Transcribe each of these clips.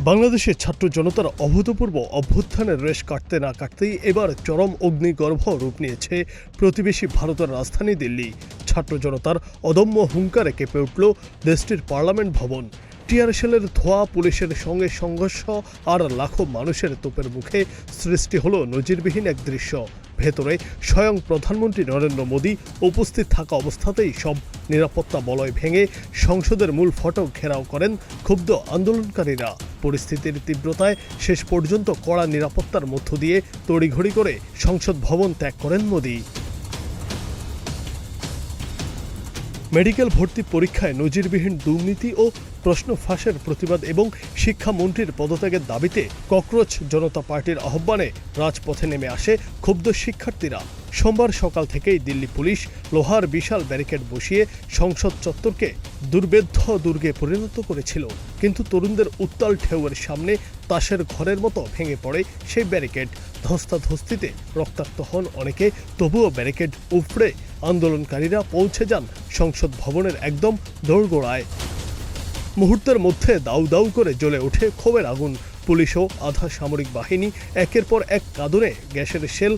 বাংলাদেশের ছাত্র জনতার অভূতপূর্ব অভ্যুত্থানের রেশ কাটতে না কাটতেই এবার চরম অগ্নিগর্ভ রূপ নিয়েছে প্রতিবেশী ভারতের রাজধানী দিল্লি। ছাত্র জনতার অদম্য হুঙ্কারে কেঁপে উঠল দেশটির পার্লামেন্ট ভবন। টিয়ারশেলের ধোঁয়া, পুলিশের সঙ্গে সংঘর্ষ আর লাখো মানুষের তোপের মুখে সৃষ্টি হলো নজিরবিহীন এক দৃশ্য। ভেতরে স্বয়ং প্রধানমন্ত্রী নরেন্দ্র মোদী উপস্থিত থাকা অবস্থাতেই সব নিরাপত্তা বলয় ভেঙে সংসদের মূল ফটক ঘেরাও করেন ক্ষুব্ধ আন্দোলনকারীরা। পরিস্থিতির তীব্রতায় শেষ পর্যন্ত কড়া নিরাপত্তার মধ্য দিয়ে তড়িঘড়ি করে সংসদ ভবন ত্যাগ করেন মোদী। মেডিকেল ভর্তি পরীক্ষায় নজিরবিহীন দুর্নীতি ও প্রশ্ন ফাঁসের প্রতিবাদ এবং শিক্ষামন্ত্রীর পদত্যাগের দাবিতে ককরোচ জনতা পার্টির আহ্বানে রাজপথে নেমে আসে ক্ষুব্ধ শিক্ষার্থীরা। সোমবার সকাল থেকেই দিল্লি পুলিশ লোহার বিশাল ব্যারিকেড বসিয়ে সংসদ চত্বরকে দুর্বেদ্য দুর্গে পরিণত করেছিল, কিন্তু তরুণদের উত্তাল ঢেউয়ের সামনে তাসের ঘরের মতো ভেঙে পড়ে সেই ব্যারিকেড। ধস্তাধস্তিতে রক্তাক্ত হন অনেকে, তবুও ব্যারিকেড উপড়ে আন্দোলনকারীরা পৌঁছে যান সংসদ ভবনের একদম দোরগোড়ায়। মুহূর্তের মধ্যে দাউ দাউ করে জ্বলে ওঠে ক্ষোভের আগুন। পুলিশ ও আধা সামরিক বাহিনী একের পর এক কাঁদুনে গ্যাসের শেল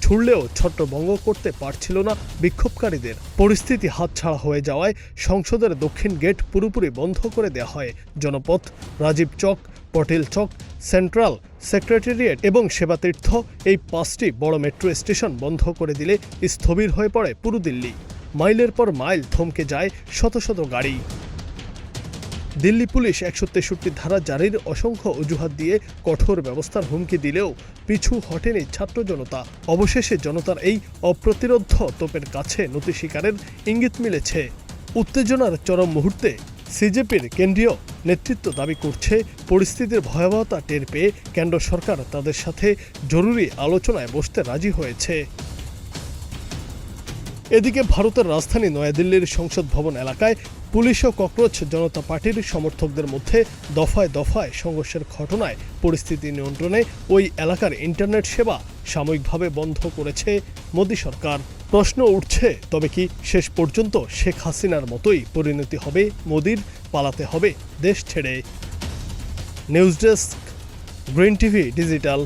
ছুড়লেও ছত্রভঙ্গ করতে পারছিল না বিক্ষোভকারীদের। পরিস্থিতি হাতছাড়া হয়ে যাওয়ায় সংসদের দক্ষিণ গেট পুরোপুরি বন্ধ করে দেওয়া হয়। জনপথ, রাজীব চক, পটেল চক, সেন্ট্রাল সেক্রেটারিয়েট এবং সেবাতীর্থ, এই 5টি বড় মেট্রো স্টেশন বন্ধ করে দিলে স্থবির হয়ে পড়ে পুরো দিল্লি। মাইলের পর মাইল থমকে যায় শত শত গাড়ি। দিল্লি পুলিশ 163 ধারা জারির অসংখ্য অজুহাত দিয়ে কঠোর ব্যবস্থার হুমকি দিলেও পিছু হটেনি ছাত্র জনতা। অবশেষে জনতার এই অপ্রতিরোধ তোপের কাছে নতি স্বীকারের ইঙ্গিত মিলেছে। উত্তেজনার চরম মুহূর্তে সিজেপির কেন্দ্রীয় নেতৃত্ব দাবি করছে, পরিস্থিতির ভয়াবহতা টের পেয়ে কেন্দ্র সরকার তাদের সাথে জরুরি আলোচনায় বসতে রাজি হয়েছে। এদিকে ভারতের রাজধানী নয়াদিল্লির সংসদ ভবন এলাকায় পুলিশ ও ককরোচ জনতা পার্টির সমর্থকদের মধ্যে দফায় দফায় সংঘর্ষের ঘটনায় পরিস্থিতি নিয়ন্ত্রণে ওই এলাকার ইন্টারনেট সেবা সাময়িকভাবে বন্ধ করেছে মোদী সরকার। প্রশ্ন উঠছে, তবে কি শেষ পর্যন্ত শেখ হাসিনার মতোই পরিণতি হবে মোদীর? পালাতে হবে দেশ ছেড়ে? News desk, green TV digital.